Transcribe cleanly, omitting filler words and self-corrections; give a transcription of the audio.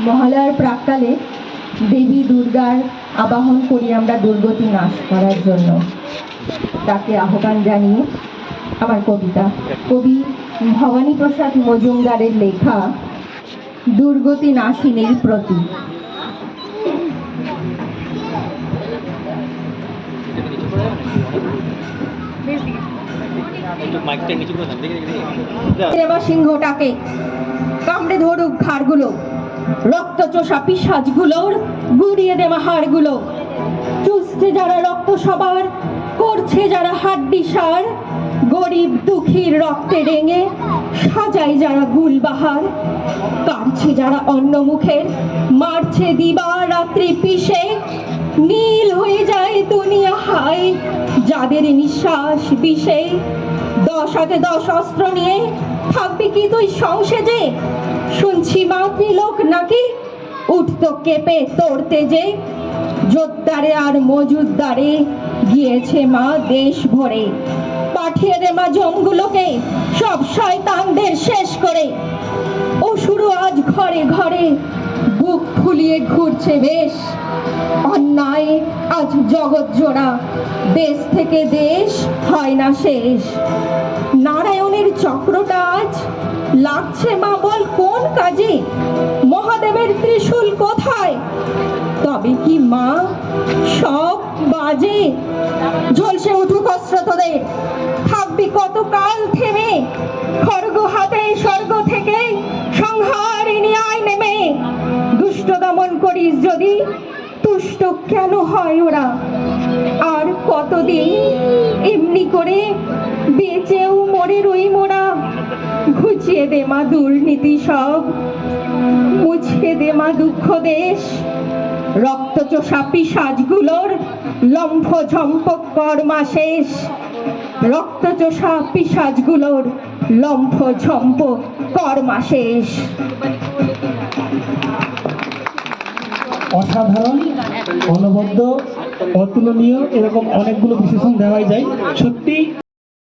মহালয়ার প্রাক্কালে দেবী দুর্গার আবাহন করি আমরা দুর্গতি নাশ করার জন্য। তাকে আহ্বান জানিয়ে আমার কবিতা, কবি ভবানী প্রসাদ মজুমদারের লেখা দুর্গতি নাশিনীর প্রতি। সিংহটাকে কামড়ে ধরুক ঘাড়গুলো, রক্তচোষা পিশাচগুলোর গুড়িয়ে দেওয়া হাড়গুলো। চুষছে যারা রক্ত সবার, করছে যারা হাড্ডি সার, গরিব দুঃখীর রক্তে রেঙে সাজায় যারা গুলবাহার, কাটছে যারা অন্য মুখের, মারছে দিবা রাত্রি পিষে, নীল হয়ে যায় দুনিয়া হায় যাদের নিঃশ্বাস বিষে। 10 হাতে 10 অস্ত্র নিয়ে থাকবি কি তুই সংসেজে? শুনছি মাতৃলোক নাকি উঠতো কেঁপে তোড়তে যে। জোরদারে আর মজুদ্দারে গিয়েছে মা দেশ ভরে, পাঠিয়ে দে মা জমগুলোকে সব শয়তানদের শেষ করে। অসুর আজ ঘরে ঘরে বুক ফুলিয়ে ঘুরছে বেশ, অন্যায় আজ জগৎ জোড়া, দেশ থেকে দেশ হয় না শেষ। নারায়ণের চক্রটা আজ লাগছে মা বল কোন কাজে? মহাদেবের ত্রিশূল কোথায়? তবে কি মা সব বাজে? ঝলসে উঠুক অস্ত্র তোদের, থাকবি কতকাল থেমে? খড়গ হাতে স্বর্গ থেকে সংহারিণী আয় নেমে। দুষ্ট দমন করিস যদি, তুষ্ট কেন হয় ওরা? আর কতদিন এমনি করে বেঁচেও মরে রই মোরা? ঘুচিয়ে দে মা দুর্নীতি সব, মুছিয়ে দে মা দুঃখ দেশ। রক্তচোষা পিশাচগুলোর লম্ফ ঝম্প কর্মা শেষ। রক্তচোষা পিশাচগুলোর লম্ফ ঝম্প কর্মা শেষ। অসাধারণ, অনবদ্য, অতুলনীয়, এরকম অনেকগুলো বিশেষণ দেওয়াই যায়। সত্যি